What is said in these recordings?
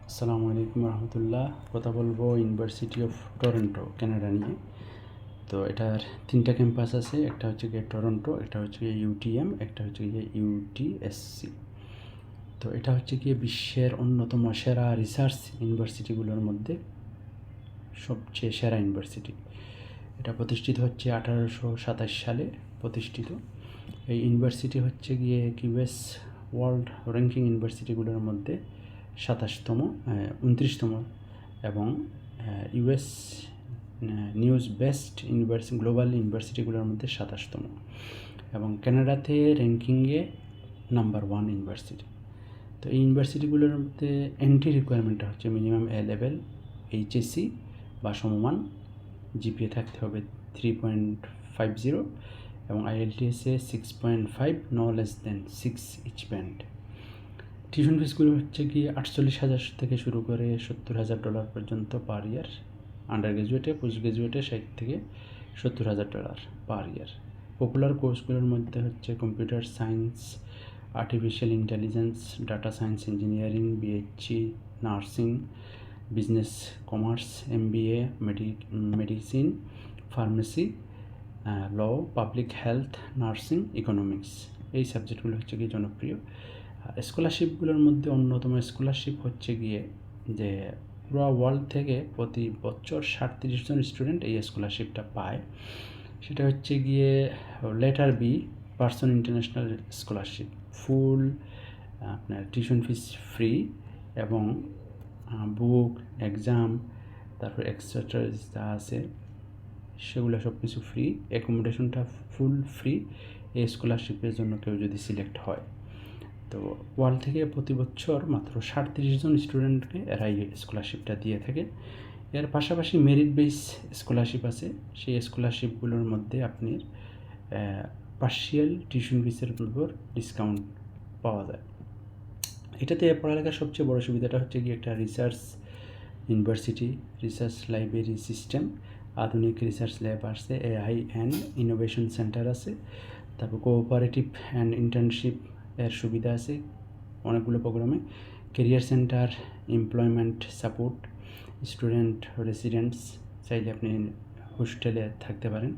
আসসালামু আলাইকুম রহমতুল্লাহ। কথা বলবো ইউনিভার্সিটি অফ টরন্টো কানাডা নিয়ে। তো এটার 3টা ক্যাম্পাস আছে। একটা হচ্ছে গিয়ে টরন্টো, একটা হচ্ছে গিয়ে ইউটিএম, একটা হচ্ছে গিয়ে ইউটিএসসি। তো এটা হচ্ছে গিয়ে বিশ্বের অন্যতম সেরা রিসার্চ ইউনিভার্সিটিগুলোর মধ্যে সবচেয়ে সেরা ইউনিভার্সিটি। এটা প্রতিষ্ঠিত হচ্ছে 1827 সালে প্রতিষ্ঠিত। এই ইউনিভার্সিটি হচ্ছে গিয়ে কিউএস ওয়ার্ল্ড র্যাঙ্কিং ইউনিভার্সিটিগুলোর মধ্যে 29তম এবং ইউএস নিউজ বেস্ট গ্লোবাল ইউনিভার্সিটিগুলোর মধ্যে 27তম এবং কানাডাতে র্যাঙ্কিংয়ে নাম্বার 1 ইউনিভার্সিটি। তো এই ইউনিভার্সিটিগুলোর মধ্যে এন্ট্রি রিকোয়ারমেন্টটা হচ্ছে মিনিমাম এ লেভেল, এইচএসসি বা সমমান, জিপিএ থাকতে হবে 3.50 এবং আইএলটিএসে 6.5, no less than 6 each band. Tuition ফিসগুলো হচ্ছে কি 48,000 থেকে শুরু করে $70,000 পর্যন্ত পার ইয়ার। আন্ডার গ্র্যাজুয়েটে, পোস্ট গ্র্যাজুয়েটে 60 থেকে $70,000 পার ইয়ার। পপুলার কোর্সগুলোর মধ্যে হচ্ছে computer science, artificial intelligence, data science engineering, BSc, nursing, business, commerce, MBA, medicine, pharmacy, law, public health, nursing, economics. এই সাবজেক্টগুলো হচ্ছে কি জনপ্রিয়। স্কলারশিপগুলোর মধ্যে অন্যতম স্কলারশিপ হচ্ছে গিয়ে যে পুরো ওয়ার্ল্ড থেকে প্রতি বছর 37 জন স্টুডেন্ট এই স্কলারশিপটা পায়। সেটা হচ্ছে গিয়ে Lester B Pearson international scholarship. Full আপনার টিউশন ফিস ফ্রি এবং বুক, এক্সাম, তারপর এক্সট্রা যা আছে সেগুলো সব কিছু ফ্রি, অ্যাকোমোডেশনটা ফুল ফ্রি এই স্কলারশিপের জন্য কেউ যদি সিলেক্ট হয়। তো ওয়ার্ল্ড থেকে প্রতি বছর মাত্র 37 জন স্টুডেন্টকে এরা এই স্কলারশিপটা দিয়ে থাকে। এর পাশাপাশি মেরিট বেস স্কলারশিপ আছে। সেই স্কলারশিপগুলোর মধ্যে আপনি পার্শিয়াল টিউশন ফিসের উপর ডিসকাউন্ট পাওয়া যায়। এটাতে পড়ালেখার সবচেয়ে বড় সুবিধাটা হচ্ছে কি একটা research university, research library system, আধুনিক রিসার্চ ল্যাব আছে, এআই অ্যান্ড ইনোভেশন সেন্টার আছে, তারপর কোঅপারেটিভ অ্যান্ড ইন্টার্নশিপ এর সুবিধা আছে অনেকগুলো প্রোগ্রামে, career centre, employment support, student residents, চাইলে আপনি হোস্টেলে থাকতে পারেন।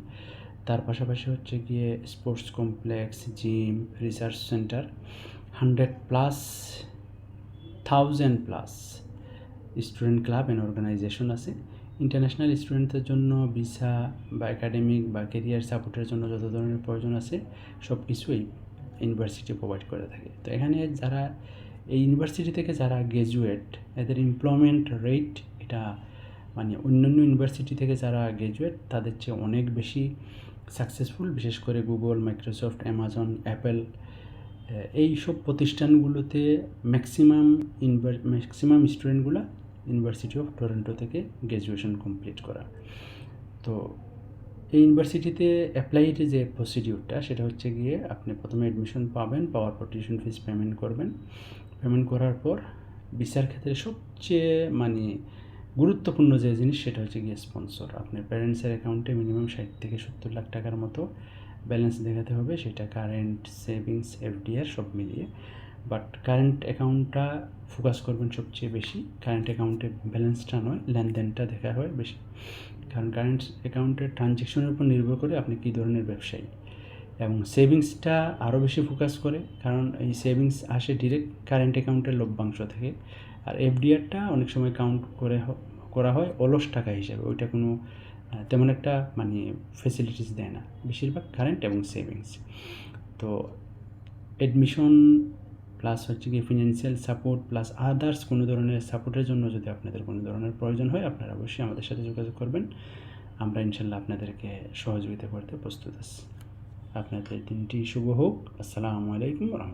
তার পাশাপাশি হচ্ছে গিয়ে sports complex, gym, research centre, 100+ 1000+ student club and organisation আছে। ইন্টারন্যাশনাল স্টুডেন্টদের জন্য ভিসা বা একাডেমিক বা কেরিয়ার সাপোর্টের জন্য যত ধরনের প্রয়োজন আছে সব কিছুই ইউনিভার্সিটি প্রোভাইড করে থাকে। তো এখানে যারা এই ইউনিভার্সিটি থেকে যারা গ্র্যাজুয়েট, এদের এমপ্লয়মেন্ট রেট এটা মানে অন্যান্য ইউনিভার্সিটি থেকে যারা গ্র্যাজুয়েট তাদের চেয়ে অনেক বেশি সাকসেসফুল। বিশেষ করে গুগল, মাইক্রোসফট, অ্যামাজন, অ্যাপেল, এই সব প্রতিষ্ঠানগুলোতে ম্যাক্সিমাম স্টুডেন্টগুলো ইউনিভার্সিটি অফ টরন্টো থেকে গ্র্যাজুয়েশন কমপ্লিট করা। তো এই ইউনিভার্সিটিতে অ্যাপ্লাইয়ের যে প্রসিডিউরটা সেটা হচ্ছে গিয়ে আপনি প্রথমে অ্যাডমিশন পাবেন, পাওয়ার পর টিউশন ফিস পেমেন্ট করবেন। পেমেন্ট করার পর ভিসার ক্ষেত্রে সবচেয়ে গুরুত্বপূর্ণ যে জিনিস সেটা হচ্ছে গিয়ে স্পন্সর। আপনার প্যারেন্টসের অ্যাকাউন্টে মিনিমাম 60 থেকে 70 লাখ টাকার মতো ব্যালেন্স দেখাতে হবে, সেটা কারেন্ট, সেভিংস, এফডিআর সব মিলিয়ে। বাট কারেন্ট অ্যাকাউন্টটা ফোকাস করবেন সবচেয়ে বেশি। কারেন্ট অ্যাকাউন্টে ব্যালেন্সটা নয়, লেনদেনটা দেখা হয় বেশি, কারণ কারেন্ট অ্যাকাউন্টের ট্রানজ্যাকশনের উপর নির্ভর করে আপনি কী ধরনের ব্যবসায়ী। এবং সেভিংসটা আরও বেশি ফোকাস করে, কারণ এই সেভিংস আসে ডিরেক্ট কারেন্ট অ্যাকাউন্টের লভ্যাংশ থেকে। আর এফডিআরটা অনেক সময় কাউন্ট করা হয় অলস টাকা হিসাবে, ওইটা কোনো তেমন একটা ফেসিলিটিস দেয় না, বেশিরভাগ কারেন্ট এবং সেভিংস। তো অ্যাডমিশন প্লাস হচ্ছে কি ফিনান্সিয়াল সাপোর্ট প্লাস আদার্স কোনো ধরনের সাপোর্টের জন্য যদি আপনাদের কোনো ধরনের প্রয়োজন হয় আপনারা অবশ্যই আমাদের সাথে যোগাযোগ করবেন। আমরা ইনশাল্লাহ আপনাদেরকে সহযোগিতা করতে প্রস্তুত আছি। আপনাদের দিনটি শুভ হোক। আসসালামু আলাইকুম।